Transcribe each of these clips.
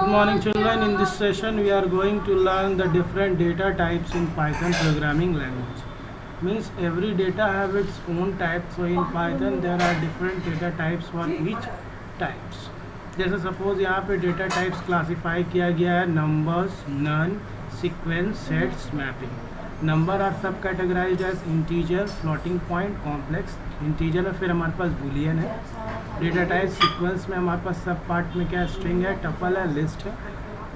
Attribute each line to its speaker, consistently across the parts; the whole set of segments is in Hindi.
Speaker 1: Good morning children. In this session we are going to learn the different data types in Python programming language. Means every data have its own type. So in Python there are different data types for each types. जैसे सपोज यहाँ पे डेटा टाइप्स क्लासीफाई किया गया है numbers, none, sequence, sets, mapping. Number are सब categorised as integer, floating point, complex. Integer में फिर हमारे पास बुलियन है. डेटा टाइप सीक्वेंस में हमारे पास सब पार्ट में क्या स्ट्रिंग है, टपल है, लिस्ट है.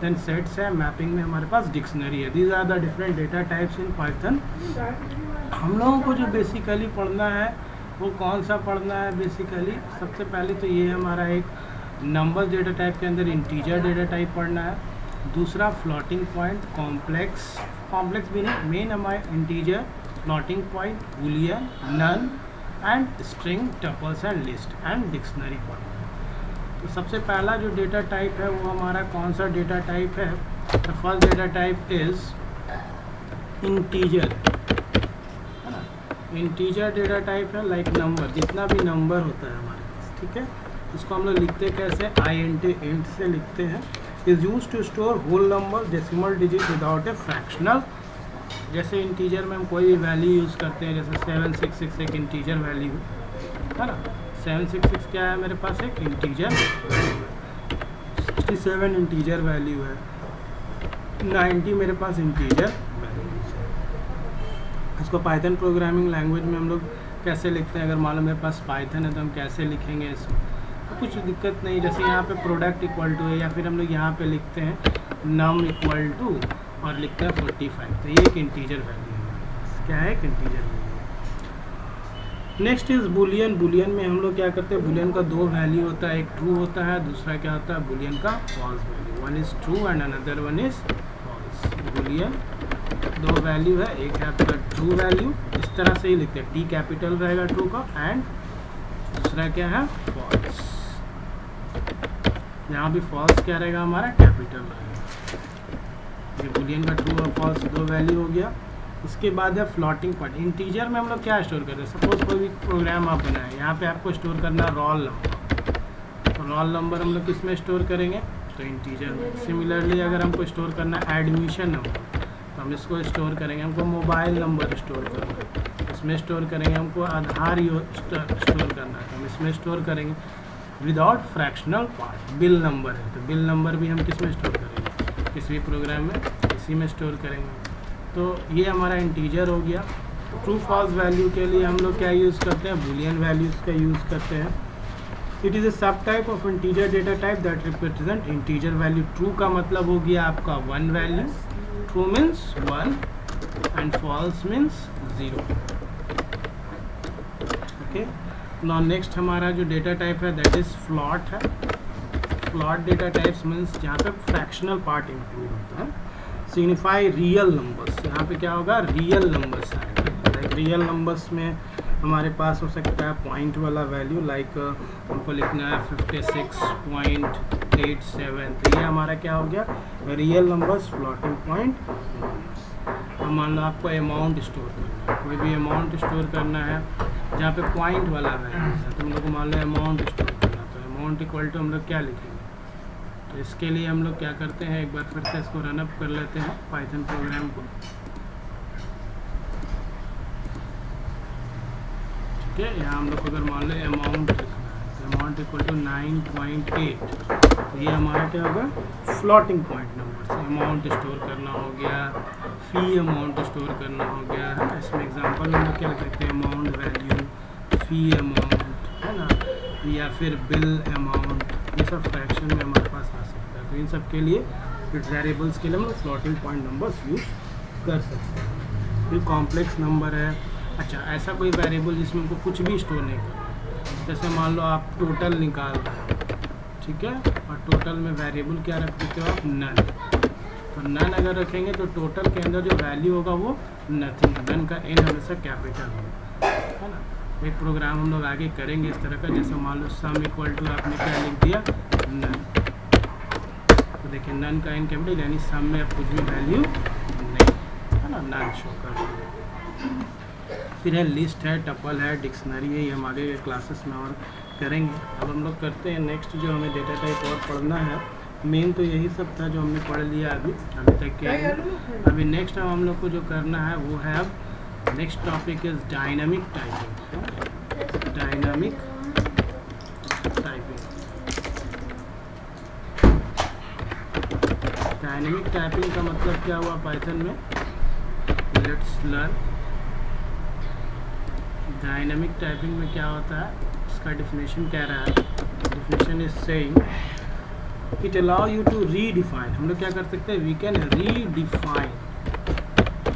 Speaker 1: देन सेट्स है. मैपिंग में हमारे पास डिक्शनरी है. These are the different data types in Python. हम लोगों को जो बेसिकली पढ़ना है वो कौन सा पढ़ना है बेसिकली, सबसे पहले तो ये हमारा एक नंबर डेटा टाइप के अंदर इंटीजर डेटा टाइप पढ़ना है. दूसरा फ्लोटिंग पॉइंट, कॉम्प्लेक्स भी नहीं, मेन हमारे integer, floating point, Boolean, none and string, tuples and list and dictionary पढ़ना है. तो सबसे पहला जो डेटा टाइप है वो हमारा कौन सा डेटा टाइप है. The first data type is integer, है ना. इंटीजर डेटा टाइप है लाइक नंबर, जितना भी नंबर होता है हमारे पास, ठीक है. इसको हम लोग लिखते कैसे, इंट से लिखते हैं. Is use to store whole number, decimal digit without a fractional. जैसे इंटीजर में हम कोई भी वैल्यू यूज़ करते हैं, जैसे 766 एक इंटीजर वैल्यू है ना. 766 क्या है मेरे पास, एक इंटीजर वैल्यू है. 67 इंटीजर वैल्यू है. 90 मेरे पास इंटीजर वैल्यू है. इसको पाइथन प्रोग्रामिंग लैंग्वेज में हम लोग कैसे लिखते हैं, अगर मान लो मेरे पास पाइथन है तो हम कैसे लिखेंगे इसको, तो कुछ दिक्कत नहीं. जैसे यहाँ पे प्रोडक्ट इक्वल टू है, या फिर हम लोग यहाँ पे लिखते हैं नम इक्वल टू और लिखते हैं 45. तो ये एक इंटीजर वैल्यू है हमारे पास. क्या है, एक integer value. Next is Boolean. Boolean में हम लोग क्या करते हैं, बुलियन का दो वैल्यू होता है, एक ट्रू होता है, दूसरा क्या होता है बुलियन का false value. One is true and another one is false. Boolean दो वैल्यू है, एक है आपका ट्रू वैल्यू, इस तरह से ही लिखते हैं, टी कैपिटल रहेगा ट्रू का, एंड दूसरा क्या है फॉल्स. यहाँ भी फॉल्स क्या रहेगा हमारा, कैपिटल रहेगा. ये बुलियन का ट्रू और फॉल्स दो वैल्यू हो गया. इसके बाद है फ्लोटिंग पॉइंट. इंटीजर में हम लोग क्या स्टोर करते हैं, सपोज कोई भी प्रोग्राम आप बनाएं, यहाँ पे आपको स्टोर करना है रोल नंबर. तो रोल नंबर हम लोग किस में स्टोर करेंगे, तो इंटीजर में. सिमिलरली अगर हमको स्टोर करना है एडमिशन नंबर, तो हम इसको स्टोर करेंगे. हमको मोबाइल नंबर स्टोर करना है, इसमें स्टोर करेंगे. हमको आधार स्टोर करना है, तो हम इसमें स्टोर करेंगे without fractional part. Bill number है, तो बिल नंबर भी हम किस में स्टोर करेंगे, किसी भी प्रोग्राम में इसी में स्टोर करेंगे. तो ये हमारा इंटीजर हो गया. ट्रू फॉल्स वैल्यू के लिए हम लोग क्या यूज़ करते हैं, बुलियन वैल्यूज़ का यूज़ करते हैं. It is a sub type of integer data type that represent integer value. True का मतलब हो गया आपका one value, true means 1 and false means 0. Okay. Now next हमारा जो डेटा टाइप है दैट इज़ फ्लॉट है. फ्लॉट डेटा टाइप्स मीन्स जहाँ पे फ्रैक्शनल पार्ट इंक्लूड होता है. Signify real numbers. यहाँ पे क्या होगा, रियल नंबर्स आएगा. लाइक रियल नंबर्स में हमारे पास हो सकता है पॉइंट वाला वैल्यू, लाइक हमको लिखना है 56.87. तो ये हमारा क्या हो गया, real numbers, floating point numbers. अब मान लो आपको अमाउंट स्टोर करना है, कोई भी अमाउंट स्टोर करना है जहाँ पे पॉइंट वाला वैल्यू है, तो हम लोग को मान लो अमाउंट स्टोर करना है. तो अमाउंट इक्वल टू हम लोग क्या लिखेंगे, तो इसके लिए हम लोग क्या करते हैं, एक बार फिर से इसको रनअप कर लेते हैं पाइथन प्रोग्राम को. ठीक है. यहाँ हम लोग को अगर मान लो अमाउंट लिखना है, तो अमाउंट इक्वल टू 9.8. तो ये हमारा क्या होगा, फ्लोटिंग पॉइंट नंबर से अमाउंट स्टोर करना हो गया, फी अमाउंट स्टोर करना हो गया, है ना. इसमें एग्जांपल हम लोग क्या लिख सकते हैं, अमाउंट वैल्यू, फी अमाउंट, है ना, या फिर बिल अमाउंट. ये सब फ्रैक्शन में हमारे पास आ सकता है. तो इन सब के लिए वेरिएबल्स के लिए हम लोग फ्लोटिंग पॉइंट नंबर्स यूज कर सकते हैं. फिर कॉम्प्लेक्स नंबर है. अच्छा, ऐसा कोई वेरिएबल जिसमें हमको कुछ भी स्टोर नहीं करना है, जैसे मान लो आप टोटल निकाल रहे हैं, ठीक है, और टोटल में वेरिएबल क्या रख देते हो आप, नन. तो नन अगर रखेंगे तो टोटल के अंदर जो वैल्यू होगा वो नथिंग. नन का एन हमेशा कैपिटल होगा, है ना. एक प्रोग्राम हम लोग आगे करेंगे इस तरह का. जैसे मान लो सम इक्वल टू आपने क्या लिख दिया, नन. तो देखिए नन का एन कैपिटल, यानी सम में अब कुछ भी वैल्यू नहीं, है ना, नन शो कर रही है. फिर है लिस्ट है, टपल है, डिक्शनरी है. ये हम आगे क्लासेस में और करेंगे. अब हम लोग करते हैं नेक्स्ट जो हमें डेटा टाइप और पढ़ना है मेन तो यही सब था जो हमने पढ़ लिया अभी तक के लिए। अभी नेक्स्ट हम लोग को जो करना है वो है, अब next topic is dynamic typing. Dynamic typing, dynamic typing का मतलब क्या हुआ पाइथन में? Let's learn. डायनामिक टाइपिंग में क्या होता है, इसका डिफिनेशन कह रहा है, definition is saying it allow you to redefine. हम लोग क्या कर सकते हैं? We can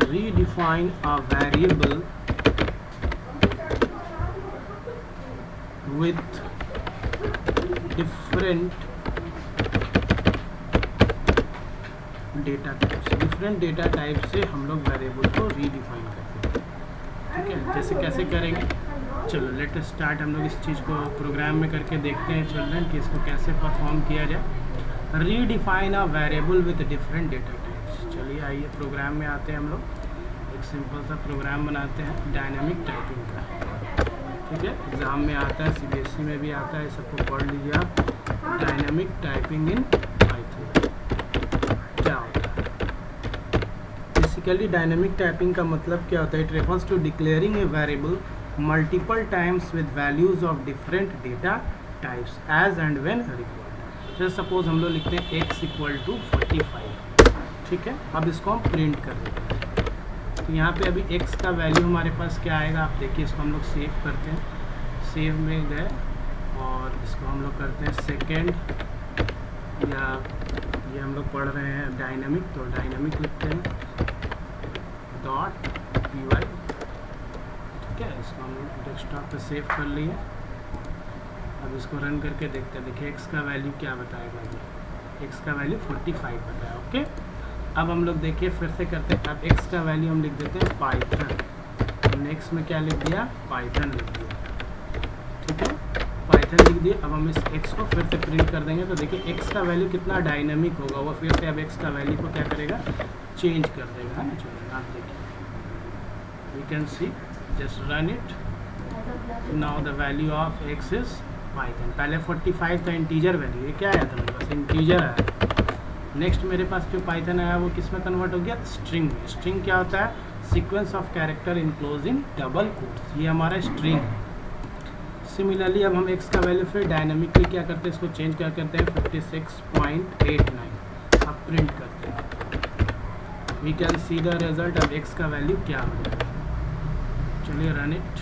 Speaker 1: redefine a variable with different data types. Different data type से हम लोग वेरिएबल को रीडिफाइन करते हैं, ठीक है। जैसे कैसे करेंगे, चलो लेट अस स्टार्ट। हम लोग इस चीज़ को प्रोग्राम में करके देखते हैं चिल्ड्रन कि इसको कैसे परफॉर्म किया जाए। Redefine a variable with different data types. चलिए आइए प्रोग्राम में आते हैं, हम लोग एक सिंपल सा प्रोग्राम बनाते हैं डायनामिक टाइपिंग का, ठीक है। एग्ज़ाम में आता है, CBSE में भी आता है, सबको पढ़ लीजिए आप। डायनामिक टाइपिंग इन पाइथन क्या होता है? बेसिकली डायनामिक टाइपिंग का मतलब क्या होता है? It refers to declaring a variable multiple times with values of different data types as and when required. जैसे सपोज हम लोग लिखते हैं x = 45, ठीक है। अब इसको हम प्रिंट कर देते हैं, तो यहाँ पे अभी x का वैल्यू हमारे पास क्या आएगा, आप देखिए। इसको हम लोग सेव करते हैं, सेव में गए और इसको हम लोग करते हैं सेकेंड, या ये हम लोग पढ़ रहे हैं डायनामिक, तो डायनामिक लिखते हैं .py, ठीक है। इसको हम लोग डेस्कटॉप पे सेव कर लिए। अब इसको रन करके देखते हैं। देखिए x का वैल्यू क्या बताएगा, ये x का वैल्यू 45 बताया, ओके। अब हम लोग देखिए फिर से करते हैं। अब x का वैल्यू हम लिख देते हैं पाइथन। हमने x में क्या लिख दिया? पाइथन लिख दिया, ठीक है। पाइथन लिख दिया। अब हम इस x को फिर से प्रिंट कर देंगे, तो देखिए x का वैल्यू कितना डायनामिक होगा, वो फिर से अब x का वैल्यू को क्या करेगा? चेंज कर देगा, है ना। चलिए आप देखिए, we can see, just run it. Now the value of x is Python. पहले 45 था इंटीजर वैल्यू, ये क्या आया था? मेरे पास इंटीजर आया। नेक्स्ट मेरे पास जो पाइथन आया वो किस में कन्वर्ट हो गया? स्ट्रिंग में। स्ट्रिंग क्या होता है? Sequence of character enclosing double quotes, ये हमारा स्ट्रिंग है। सिमिलरली अब हम x का वैल्यू फिर डायनामिकली क्या करते हैं? इसको चेंज कर करते हैं 56.89। अब प्रिंट करते हैं, we can see the result. अब x का वैल्यू क्या हो जाएगा? चलिए रन इट,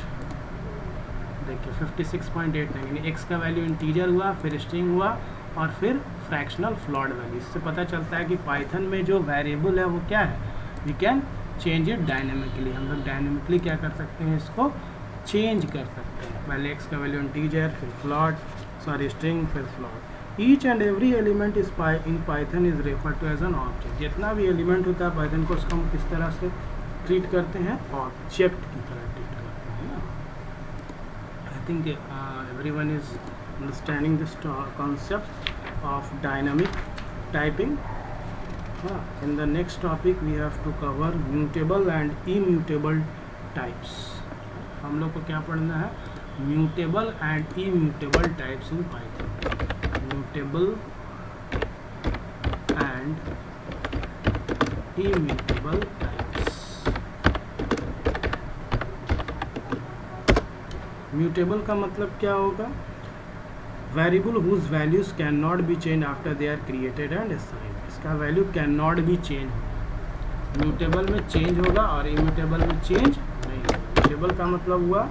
Speaker 1: देखिए 56.89, यानी x का वैल्यू इंटीजर हुआ, फिर स्ट्रिंग हुआ और फिर फ्रैक्शनल फ्लॉट वैल्यू। इससे पता चलता है कि पाइथन में जो वेरिएबल है वो क्या है? We can change it dynamically. हम लोग डायनेमिकली क्या कर सकते हैं? इसको चेंज कर सकते हैं। पहले x का वैल्यू इंटीजर, फिर फ्लॉट, सॉरी स्ट्रिंग, फिर float. Each and every element is in Python is refer to as an object. जितना भी एलिमेंट होता है पाइथन को, उसको हम किस तरह से ट्रीट करते हैं? ऑब्जेक्ट की तरह ट्रीट करते हैं ना। I think everyone is understanding this concept of dynamic typing. In the next topic we have to cover mutable and immutable types. हम लोग को क्या पढ़ना है? Mutable and immutable types in Python. Mutable and immutable types. Mutable का मतलब क्या होगा? Variable whose values can not be change after they are created and assigned. इसका value can not be change होगा। म्यूटेबल में चेंज होगा और इम्यूटेबल में चेंज नहीं होगा। म्यूटेबल का मतलब हुआ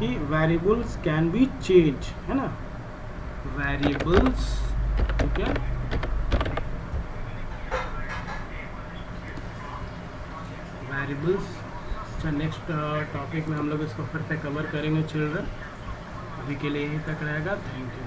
Speaker 1: कि वेरिएबल्स कैन बी चेंज, है ना। वेरिएबल्स, ठीक है, वेरिएबल्स। अच्छा, नेक्स्ट टॉपिक में हम लोग इसको फिर से कवर करेंगे चिल्ड्रन। अभी के लिए यहीं तक रहेगा। Thank you.